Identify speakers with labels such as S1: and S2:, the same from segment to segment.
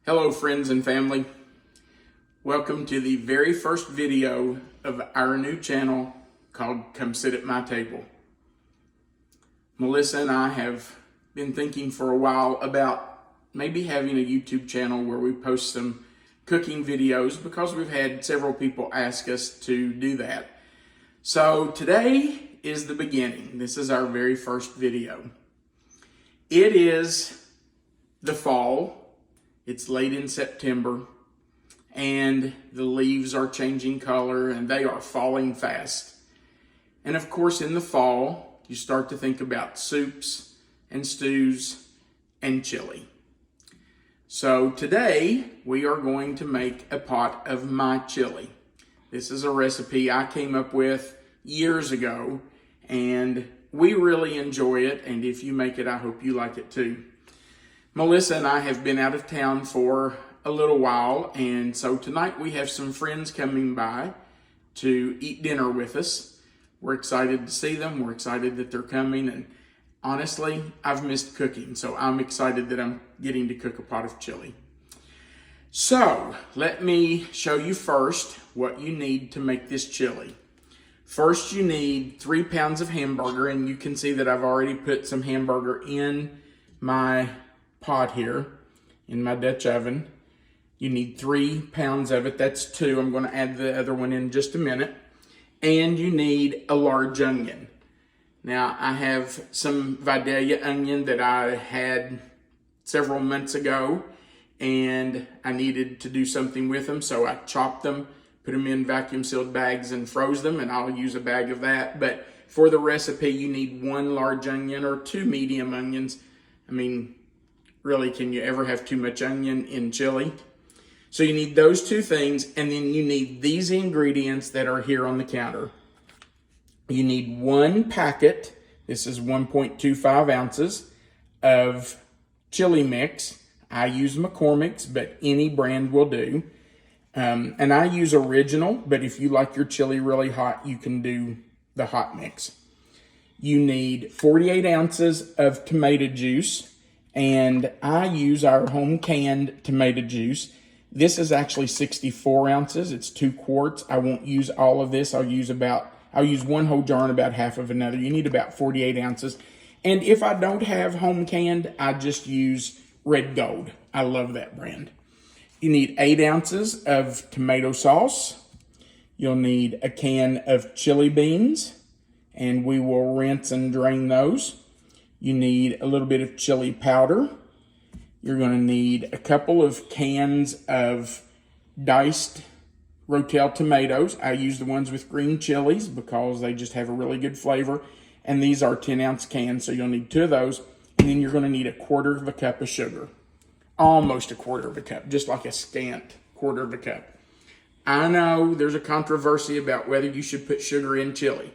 S1: Hello friends and family. Welcome to the very first video of our new channel called Come Sit at My Table. Melissa and I have been thinking for a while about maybe having a YouTube channel where we post some cooking videos because we've had several people ask us to do that. So today is the beginning. This is our very first video. It is the fall. It's late in September and the leaves are changing color and they are falling fast. And of course, in the fall, you start to think about soups and stews and chili. So today we are going to make a pot of my chili. This is a recipe I came up with years ago and we really enjoy it. And if you make it, I hope you like it too. Melissa and I have been out of town for a little while, and so tonight we have some friends coming by to eat dinner with us. We're excited to see them. We're excited that they're coming, and honestly, I've missed cooking, so I'm excited that I'm getting to cook a pot of chili. So, let me show you first what you need to make this chili. First, you need 3 pounds of hamburger, and you can see that I've already put some hamburger in my pot here in my Dutch oven. You need 3 pounds of it. That's 2. I'm going to add the other one in just a minute. And you need a large onion. Now, I have some Vidalia onion that I had several months ago, and I needed to do something with them, so I chopped them, put them in vacuum sealed bags and froze them, and I'll use a bag of that. But for the recipe, you need 1 large onion or 2 medium onions. I mean, really, can you ever have too much onion in chili? So you need those 2 things, and then you need these ingredients that are here on the counter. You need 1 packet, this is 1.25 ounces, of chili mix. I use McCormick's, but any brand will do. And I use original, but if you like your chili really hot, you can do the hot mix. You need 48 ounces of tomato juice. And I use our home canned tomato juice. This is actually 64 ounces. It's 2 quarts. I won't use all of this. I'll use 1 whole jar and about half of another. You need about 48 ounces. And if I don't have home canned, I just use Red Gold. I love that brand. You need 8 ounces of tomato sauce. You'll need a can of chili beans, and we will rinse and drain those. You need a little bit of chili powder. You're going to need a couple of cans of diced Ro-tel tomatoes. I use the ones with green chilies because they just have a really good flavor. And these are 10-ounce cans, so you'll need 2 of those. And then you're going to need 1/4 cup of sugar. Almost 1/4 cup, just like a scant 1/4 cup. I know there's a controversy about whether you should put sugar in chili.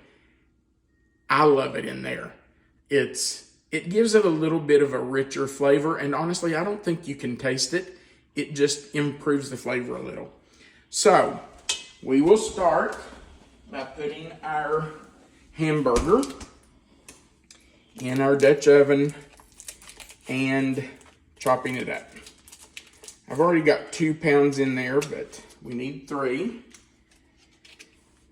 S1: I love it in there. It gives it a little bit of a richer flavor, and honestly, I don't think you can taste it. It just improves the flavor a little. So, we will start by putting our hamburger in our Dutch oven and chopping it up. I've already got 2 pounds in there, but we need 3.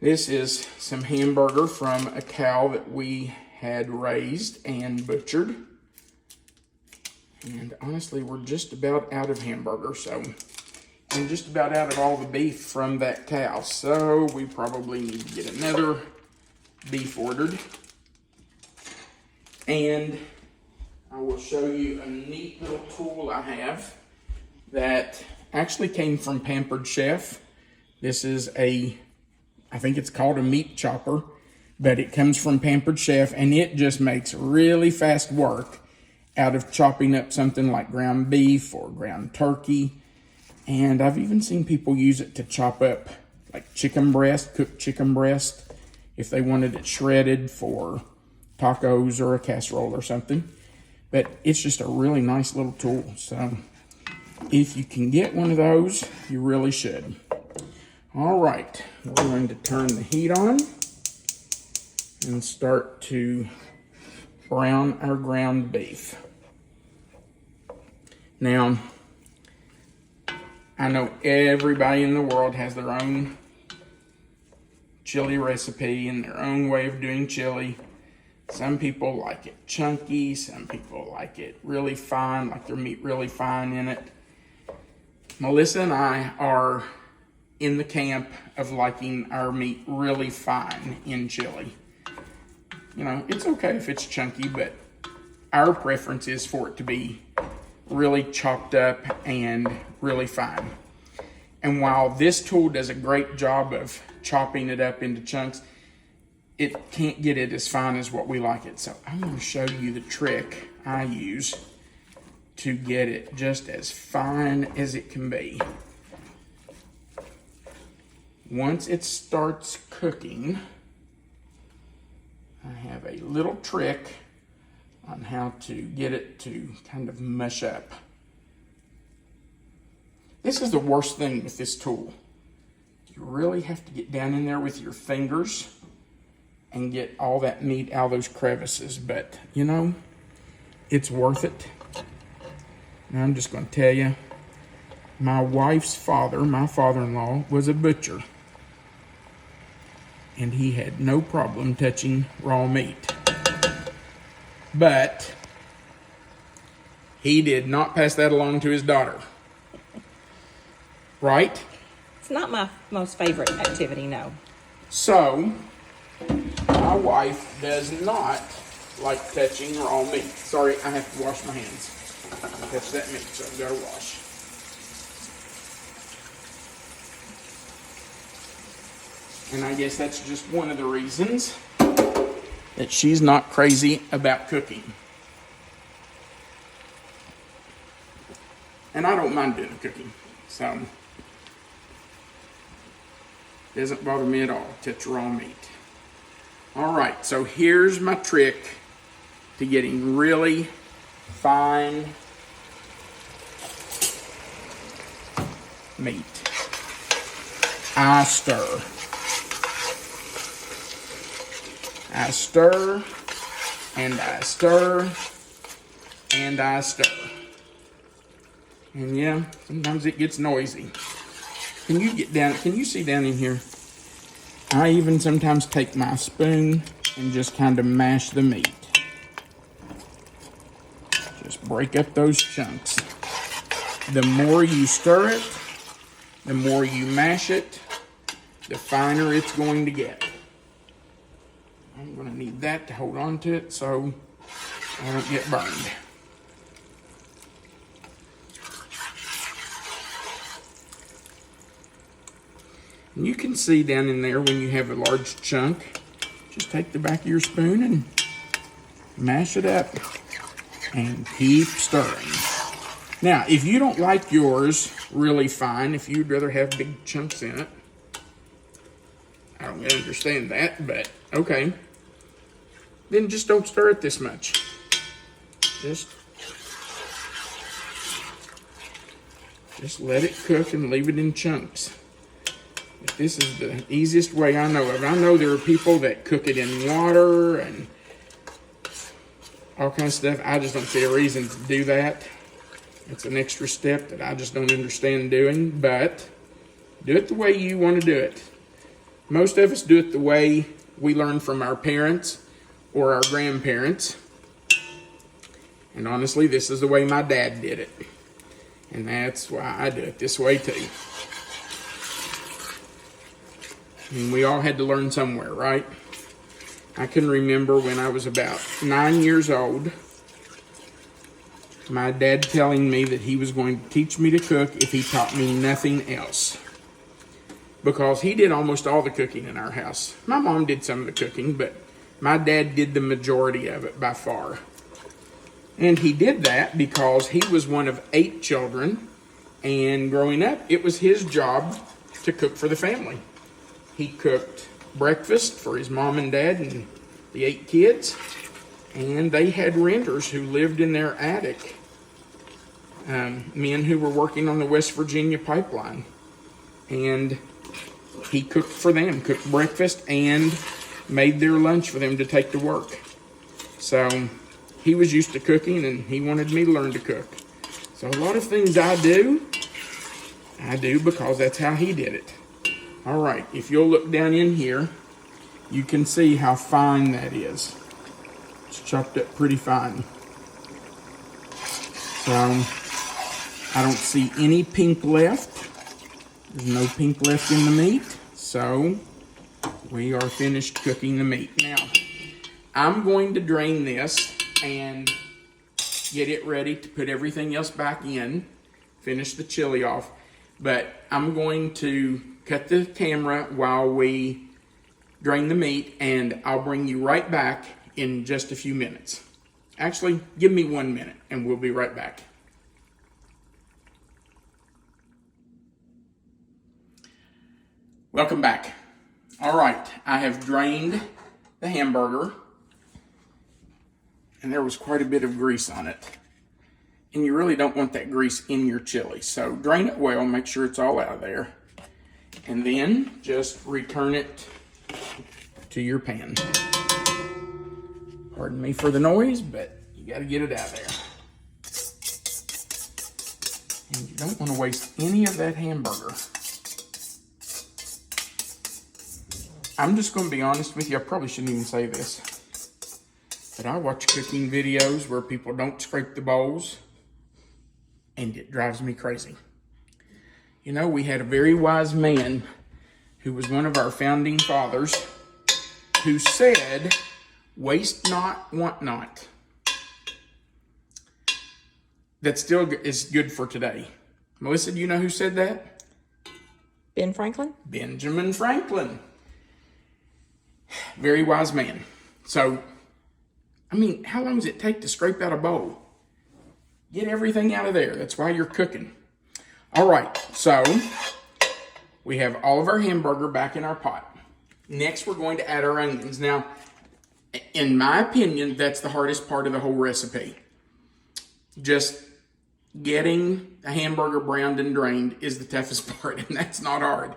S1: This is some hamburger from a cow that we had raised and butchered. And honestly, we're just about out of hamburger, and just about out of all the beef from that cow. So we probably need to get another beef ordered. And I will show you a neat little tool I have that actually came from Pampered Chef. This is I think it's called a meat chopper, but it comes from Pampered Chef, and it just makes really fast work out of chopping up something like ground beef or ground turkey. And I've even seen people use it to chop up like chicken breast, cooked chicken breast, if they wanted it shredded for tacos or a casserole or something. But it's just a really nice little tool. So if you can get one of those, you really should. All right, we're going to turn the heat on and start to brown our ground beef. Now, I know everybody in the world has their own chili recipe and their own way of doing chili. Some people like it chunky, some people like it really fine, like their meat really fine in it. Melissa and I are in the camp of liking our meat really fine in chili. You know, it's okay if it's chunky, but our preference is for it to be really chopped up and really fine. And while this tool does a great job of chopping it up into chunks, it can't get it as fine as what we like it. So I'm going to show you the trick I use to get it just as fine as it can be. Once it starts cooking, I have a little trick on how to get it to kind of mush up. This is the worst thing with this tool. You really have to get down in there with your fingers and get all that meat out of those crevices. But, you know, it's worth it. And I'm just going to tell you, my wife's father, my father-in-law, was a butcher. And he had no problem touching raw meat. But he did not pass that along to his daughter. Right?
S2: It's not my most favorite activity, no.
S1: So, my wife does not like touching raw meat. Sorry, I have to wash my hands. Touch that meat, so I've got to wash. And I guess that's just one of the reasons that she's not crazy about cooking. And I don't mind doing the cooking, so it doesn't bother me at all to touch raw meat. All right, so here's my trick to getting really fine meat. I stir. I stir, and I stir, and I stir. And yeah, sometimes it gets noisy. Can you get down, can you see down in here? I even sometimes take my spoon and just kind of mash the meat. Just break up those chunks. The more you stir it, the more you mash it, the finer it's going to get. I'm going to need that to hold on to it so I don't get burned. And you can see down in there when you have a large chunk, just take the back of your spoon and mash it up and keep stirring. Now, if you don't like yours really fine, if you'd rather have big chunks in it, I don't really understand that, but okay. Then just don't stir it this much. Just let it cook and leave it in chunks. But this is the easiest way I know of. I know there are people that cook it in water and all kinds of stuff. I just don't see a reason to do that. It's an extra step that I just don't understand doing, but do it the way you want to do it. Most of us do it the way we learn from our parents or our grandparents. And honestly, this is the way my dad did it. And that's why I do it this way too. I mean, we all had to learn somewhere, right? I can remember when I was about 9 years old, my dad telling me that he was going to teach me to cook if he taught me nothing else. Because he did almost all the cooking in our house. My mom did some of the cooking, but my dad did the majority of it by far. And he did that because he was one of 8 children, and growing up, it was his job to cook for the family. He cooked breakfast for his mom and dad and the 8 kids, and they had renters who lived in their attic, men who were working on the West Virginia pipeline. And he cooked for them, cooked breakfast and made their lunch for them to take to work. So he was used to cooking and he wanted me to learn to cook. So a lot of things I do, I do, because that's how he did it. All right, if you'll look down in here, you can see how fine that is. It's chopped up pretty fine. So, I don't see any pink left. There's no pink left in the meat. So, we are finished cooking the meat. Now, I'm going to drain this and get it ready to put everything else back in. Finish the chili off. But I'm going to cut the camera while we drain the meat, and I'll bring you right back in just a few minutes. Actually, give me 1 minute and we'll be right back. Welcome back. All right, I have drained the hamburger, and there was quite a bit of grease on it. And you really don't want that grease in your chili. So drain it well, make sure it's all out of there. And then just return it to your pan. Pardon me for the noise, but you gotta get it out of there. And you don't want to waste any of that hamburger. I'm just gonna be honest with you, I probably shouldn't even say this, but I watch cooking videos where people don't scrape the bowls, and it drives me crazy. You know, we had a very wise man who was one of our founding fathers who said, waste not, want not. That still is good for today. Melissa, do you know who said that?
S2: Ben Franklin?
S1: Benjamin Franklin. Very wise man. So, I mean, how long does it take to scrape out a bowl? Get everything out of there. That's why you're cooking. All right, so we have all of our hamburger back in our pot. Next, we're going to add our onions. Now, in my opinion, that's the hardest part of the whole recipe. Just getting a hamburger browned and drained is the toughest part, and that's not hard.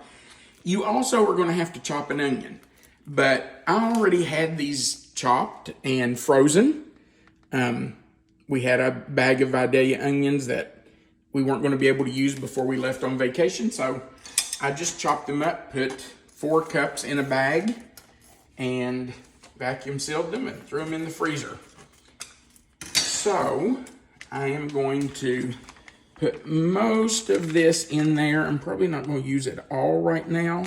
S1: You also are going to have to chop an onion, but I already had these chopped and frozen. We had a bag of Vidalia onions that we weren't going to be able to use before we left on vacation, so I just chopped them up, put 4 cups in a bag, and vacuum sealed them and threw them in the freezer. So I am going to put most of this in there. I'm probably not going to use it all right now,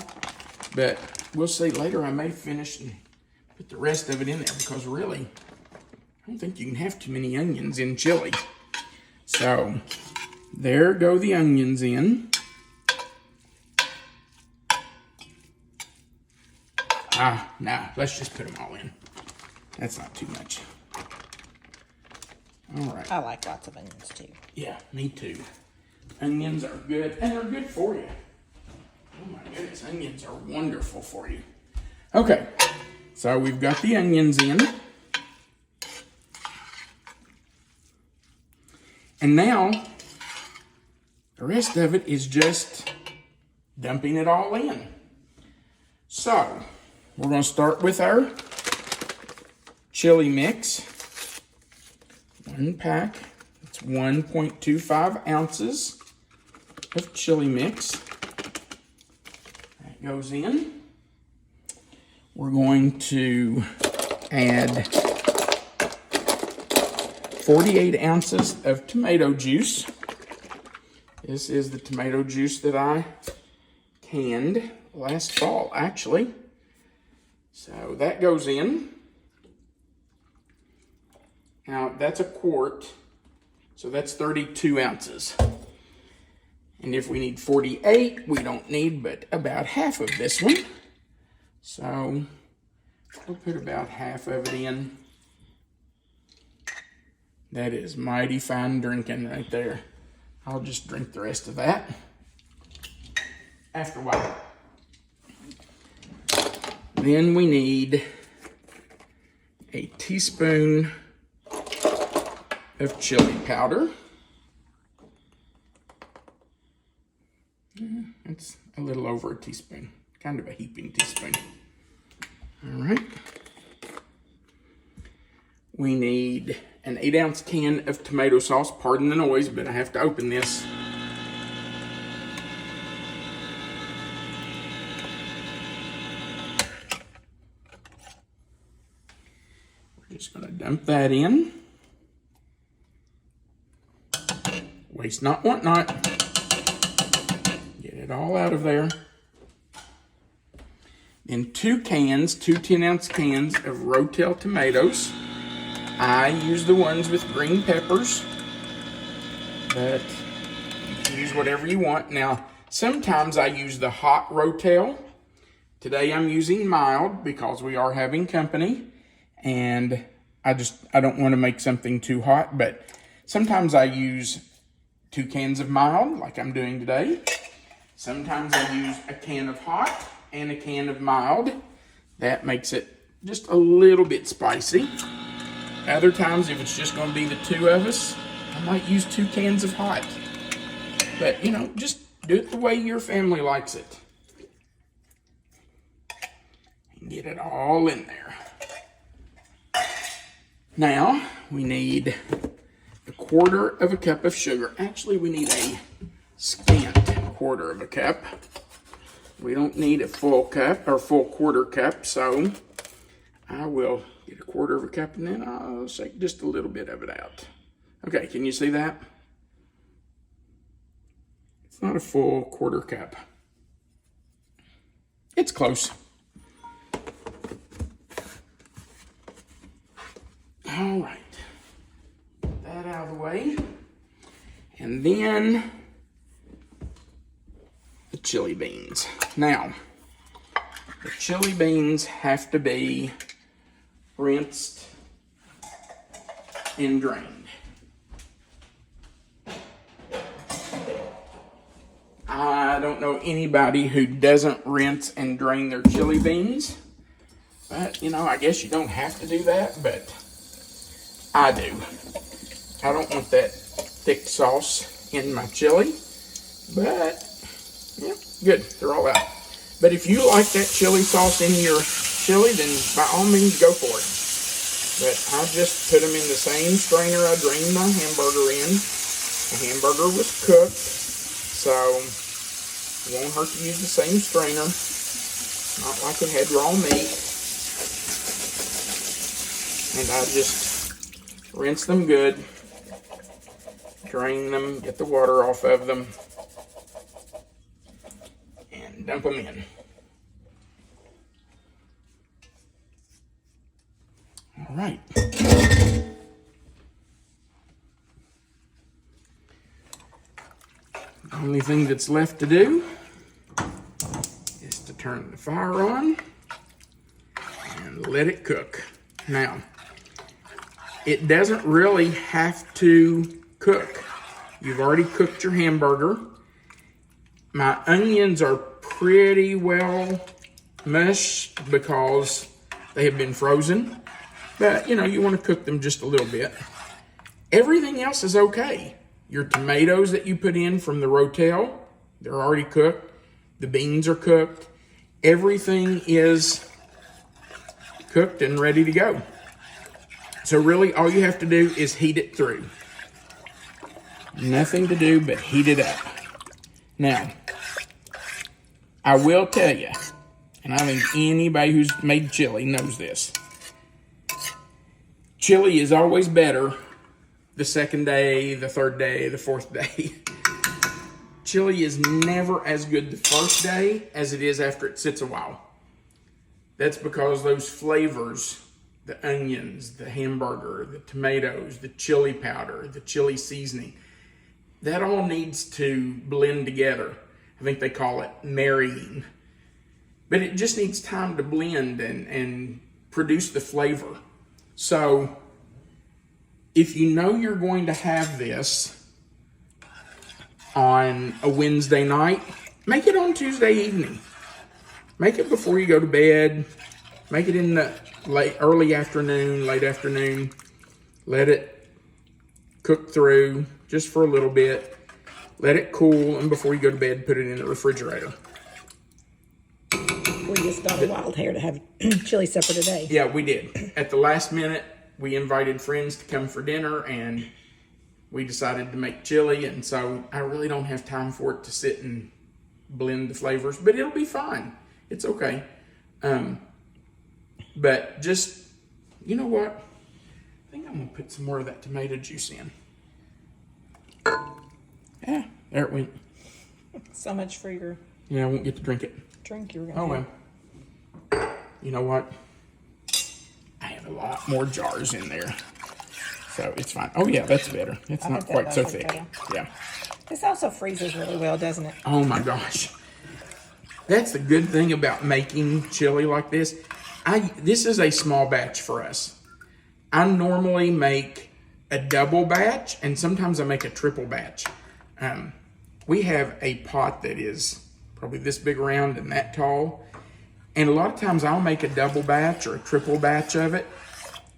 S1: but we'll see later. I may finish and put the rest of it in there, because really, I don't think you can have too many onions in chili. So there go the onions in. Nah, let's just put them all in. That's not too much. All right.
S2: I like lots of onions too.
S1: Yeah, me too. Onions are good, and they're good for you. Oh my goodness, onions are wonderful for you. Okay, so we've got the onions in. And now, the rest of it is just dumping it all in. So, we're going to start with our chili mix. 1 pack. It's 1.25 ounces of chili mix. That goes in. We're going to add 48 ounces of tomato juice. This is the tomato juice that I canned last fall, actually. So that goes in. Now, that's a quart, so that's 32 ounces. And if we need 48, we don't need but about half of this one. So we'll put about half of it in. That is mighty fine drinking right there. I'll just drink the rest of that after a while. Then we need a teaspoon of chili powder. It's a little over a teaspoon, kind of a heaping teaspoon. All right. We need an 8-ounce can of tomato sauce. Pardon the noise, but I have to open this. Dump that in. Waste not, want not. Get it all out of there. Then 2 cans, 2 10-ounce cans of Ro-tel tomatoes. I use the ones with green peppers, but you can use whatever you want. Now, sometimes I use the hot Ro-tel. Today I'm using mild because we are having company, and I don't want to make something too hot, but sometimes I use 2 cans of mild, like I'm doing today. Sometimes I use a can of hot and a can of mild. That makes it just a little bit spicy. Other times, if it's just going to be the 2 of us, I might use 2 cans of hot. But, you know, just do it the way your family likes it. And get it all in there. Now, we need a 1/4 cup of sugar. Actually, we need a scant 1/4 cup. We don't need a full cup or full 1/4 cup, so I will get a 1/4 cup and then I'll shake just a little bit of it out. Okay, can you see that? It's not a full 1/4 cup. It's close. All right, get that out of the way. And then the chili beans. Now, the chili beans have to be rinsed and drained. I don't know anybody who doesn't rinse and drain their chili beans, but you know, I guess you don't have to do that, but I do. I don't want that thick sauce in my chili, but yeah, good, they're all out. But if you like that chili sauce in your chili, then by all means go for it. But I just put them in the same strainer I drained my hamburger in. The hamburger was cooked, so it won't hurt to use the same strainer. Not like it had raw meat. And I just rinse them good, drain them, get the water off of them, and dump them in. All right. The only thing that's left to do is to turn the fire on and let it cook. Now, it doesn't really have to cook. You've already cooked your hamburger. My onions are pretty well mushed because they have been frozen. But, you know, you want to cook them just a little bit. Everything else is okay. Your tomatoes that you put in from the Ro-tel, they're already cooked. The beans are cooked. Everything is cooked and ready to go. So really, all you have to do is heat it through. Nothing to do but heat it up. Now, I will tell you, and I think anybody who's made chili knows this, chili is always better the second day, the third day, the fourth day. Chili is never as good the first day as it is after it sits a while. That's because those flavors, the onions, the hamburger, the tomatoes, the chili powder, the chili seasoning, that all needs to blend together. I think they call it marrying. But it just needs time to blend and produce the flavor. So, if you know you're going to have this on a Wednesday night, make it on Tuesday evening. Make it before you go to bed. Make it in the early afternoon, late afternoon. Let it cook through just for a little bit. Let it cool, and before you go to bed, put it in the refrigerator.
S2: We just got a wild hair to have chili supper today.
S1: Yeah, we did. At the last minute, we invited friends to come for dinner, and we decided to make chili, and so I really don't have time for it to sit and blend the flavors, but it'll be fine. It's okay. But just, you know what? think I'm gonna put some more of that tomato juice in. Yeah, there it went.
S2: So much for your
S1: Yeah, I won't get to drink it.
S2: drink you were gonna
S1: Oh
S2: have.
S1: well. You know what? I have a lot more jars in there. So it's fine. Oh yeah, that's better. It's
S2: I
S1: not
S2: think that
S1: quite so
S2: does look
S1: thick.
S2: better.
S1: Yeah.
S2: This also freezes really well, doesn't it?
S1: Oh my gosh. That's the good thing about making chili like this. This is a small batch for us. I normally make a double batch, and sometimes I make a triple batch. We have a pot that is probably this big around and that tall. And a lot of times I'll make a double batch or a triple batch of it,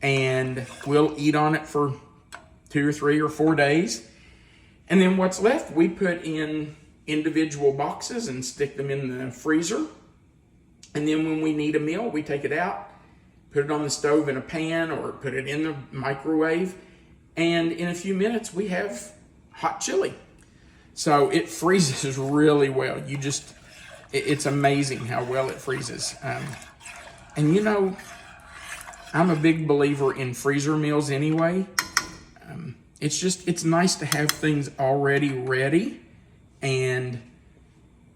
S1: and we'll eat on it for 2 or 3 or 4 days. And then what's left, we put in individual boxes and stick them in the freezer. And then when we need a meal, we take it out, put it on the stove in a pan or put it in the microwave. And in a few minutes, we have hot chili. So it freezes really well. It's amazing how well it freezes. And you know, I'm a big believer in freezer meals anyway. It's nice to have things already ready and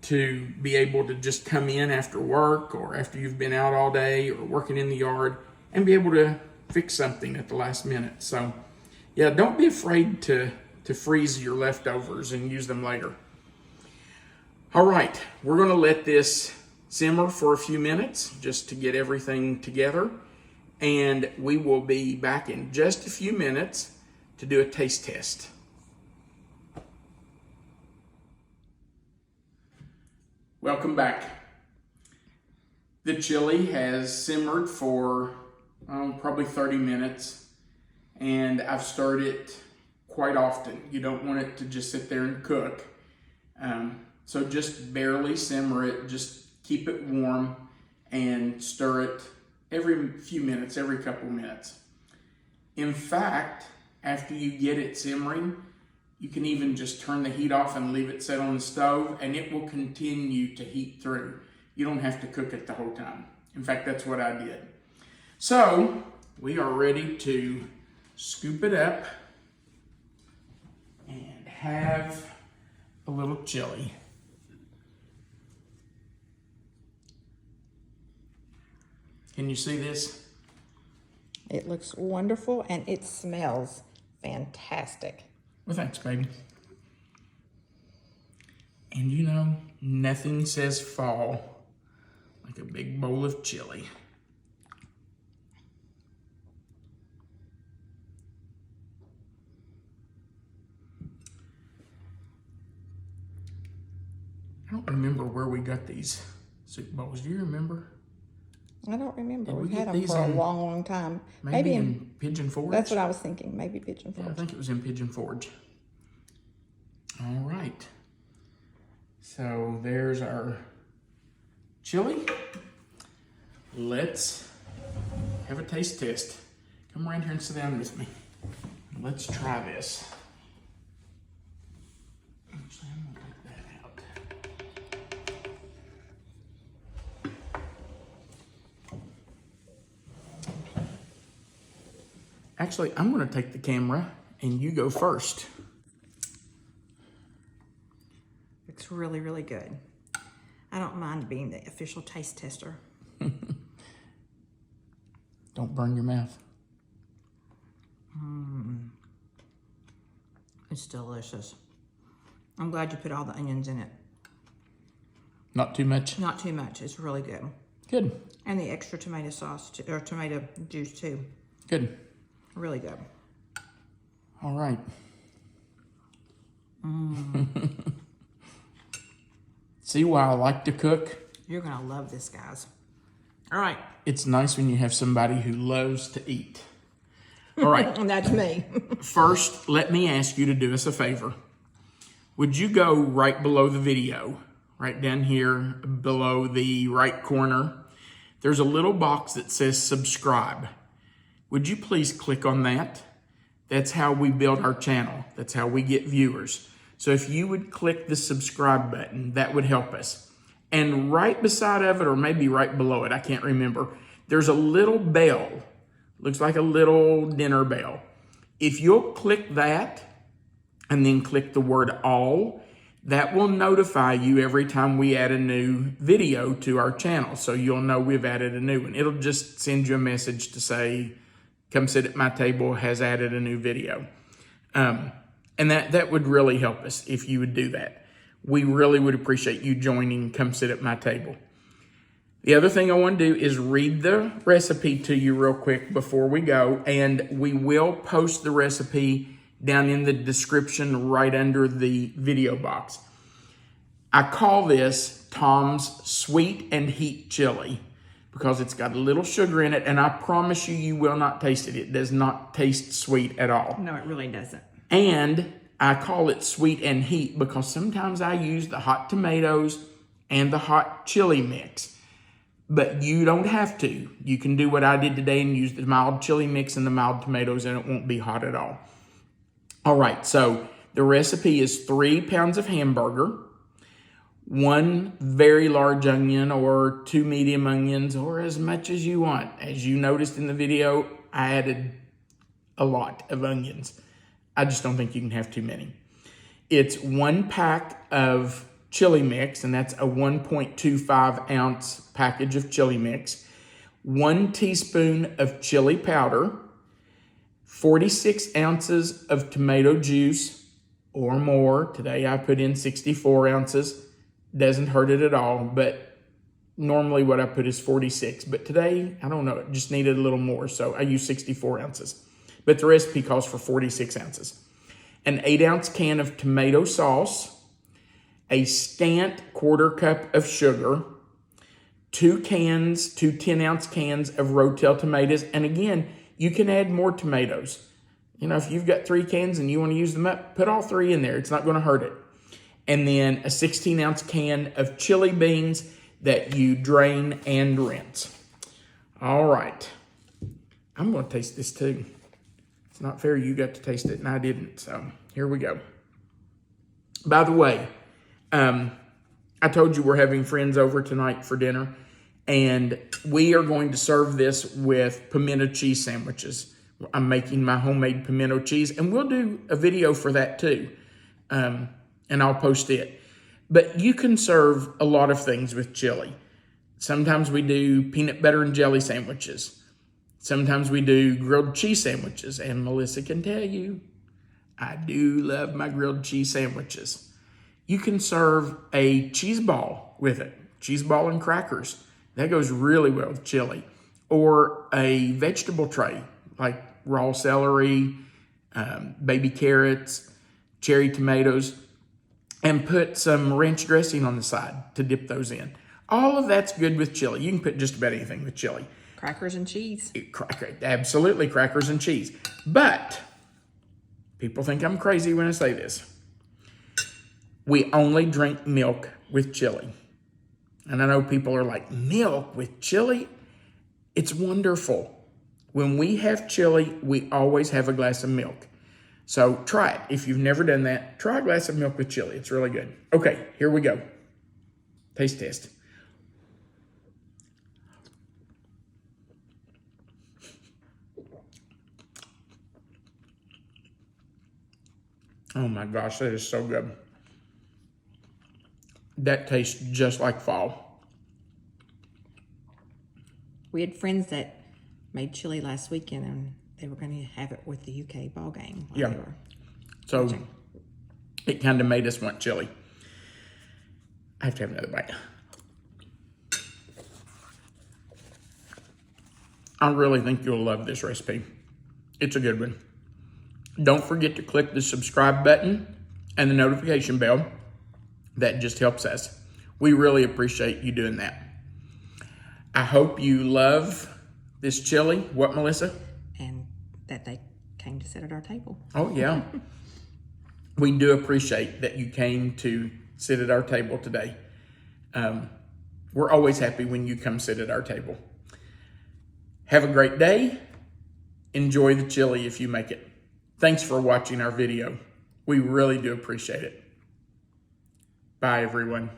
S1: to be able to just come in after work or after you've been out all day or working in the yard and be able to fix something at the last minute. So yeah, don't be afraid to freeze your leftovers and use them later. All right, we're gonna let this simmer for a few minutes just to get everything together. And we will be back in just a few minutes to do a taste test. Welcome back. The chili has simmered for probably 30 minutes, and I've stirred it quite often. You don't want it to just sit there and cook. So just barely simmer it, just keep it warm and stir it every few minutes, every couple minutes. In fact, after you get it simmering, you can even just turn the heat off and leave it set on the stove, and it will continue to heat through. You don't have to cook it the whole time. In fact, that's what I did. So we are ready to scoop it up and have a little chili. Can you see this?
S2: It looks wonderful and it smells fantastic.
S1: Well, thanks, baby. And you know, nothing says fall like a big bowl of chili. I don't remember where we got these soup bowls. Do you remember?
S2: I don't remember.
S1: Did we
S2: We've
S1: get
S2: had them
S1: these
S2: for a
S1: in-
S2: long, long time.
S1: Maybe in Pigeon Forge?
S2: That's what I was thinking. Maybe Pigeon
S1: Yeah, I
S2: Forge.
S1: think it was in Pigeon Forge. All right. So there's our chili. Let's have a taste test. Come around here and sit down with me. Let's try this. Actually, I'm gonna take that out. Actually, I'm gonna take the camera and you go first.
S2: It's really, really good. I don't mind being the official taste tester.
S1: Don't burn your mouth.
S2: It's delicious. I'm glad you put all the onions in it.
S1: Not too much?
S2: Not too much. It's really good.
S1: Good.
S2: And the extra tomato sauce, or tomato juice too.
S1: Good.
S2: Really good.
S1: All right. See why I like to cook?
S2: You're gonna love this, guys. All right.
S1: It's nice when you have somebody who loves to eat. All right.
S2: And that's me.
S1: First, let me ask you to do us a favor. Would you go right below the video, right down here below the right corner? There's a little box that says subscribe. Would you please click on that? That's how we build our channel. That's how we get viewers. So if you would click the subscribe button, that would help us. And right beside of it, or maybe right below it, I can't remember, there's a little bell, Looks like a little dinner bell. If you'll click that and then click the word all, that will notify you every time we add a new video to our channel. So you'll know we've added a new one. It'll just send you a message to say, come sit at my table has added a new video. And that would really help us if you would do that. We really would appreciate you joining Come Sit at My Table. The other thing I want to do is read the recipe to you real quick before we go, and we will post the recipe down in the description right under the video box. I call this Tom's Sweet and Heat Chili because it's got a little sugar in it, and I promise you, you will not taste it. It does not taste sweet at all.
S2: No, it really doesn't.
S1: And I call it sweet and heat because sometimes I use the hot tomatoes and the hot chili mix. But you don't have to. You can do what I did today and use the mild chili mix and the mild tomatoes, and it won't be hot at all. All right, so the recipe is 3 pounds of hamburger, 1 very large onion or 2 medium onions, or as much as you want. As you noticed in the video, I added a lot of onions. I just don't think you can have too many. It's 1 pack of chili mix, and that's a 1.25 ounce package of chili mix, 1 teaspoon of chili powder, 46 ounces of tomato juice or more. Today I put in 64 ounces. Doesn't hurt it at all, but normally what I put is 46. But today, I don't know, it just needed a little more, so I used 64 ounces. But the recipe calls for 46 ounces. An 8-ounce can of tomato sauce, a scant 1/4 cup of sugar, 2 10-ounce cans of Ro-tel tomatoes. And again, you can add more tomatoes. You know, if you've got 3 cans and you want to use them up, put all 3 in there. It's not going to hurt it. And then a 16-ounce can of chili beans that you drain and rinse. All right. I'm going to taste this too. It's not fair you got to taste it and I didn't. So here we go. By the way, I told you we're having friends over tonight for dinner, and we are going to serve this with pimento cheese sandwiches. I'm making my homemade pimento cheese, and we'll do a video for that too, and I'll post it. But you can serve a lot of things with chili. Sometimes we do peanut butter and jelly sandwiches. Sometimes we do grilled cheese sandwiches, and Melissa can tell you, I do love my grilled cheese sandwiches. You can serve a cheese ball with it, cheese ball and crackers. That goes really well with chili. Or a vegetable tray, like raw celery, baby carrots, cherry tomatoes, and put some ranch dressing on the side to dip those in. All of that's good with chili. You can put just about anything with chili.
S2: Crackers and cheese.
S1: Absolutely, crackers and cheese. But people think I'm crazy when I say this. We only drink milk with chili. And I know people are like, milk with chili? It's wonderful. When we have chili, we always have a glass of milk. So try it. If you've never done that, try a glass of milk with chili. It's really good. Okay, here we go. Taste test. Oh my gosh, that is so good. That tastes just like fall.
S2: We had friends that made chili last weekend, and they were going to have it with the UK ball game.
S1: Yeah. So it kind of made us want chili. I have to have another bite. I really think you'll love this recipe. It's a good one. Don't forget to click the subscribe button and the notification bell. That just helps us. We really appreciate you doing that. I hope you love this chili. What, Melissa?
S2: And that they came to sit at our table.
S1: Oh, yeah. We do appreciate that you came to sit at our table today. We're always happy when you come sit at our table. Have a great day. Enjoy the chili if you make it. Thanks for watching our video. We really do appreciate it. Bye, everyone.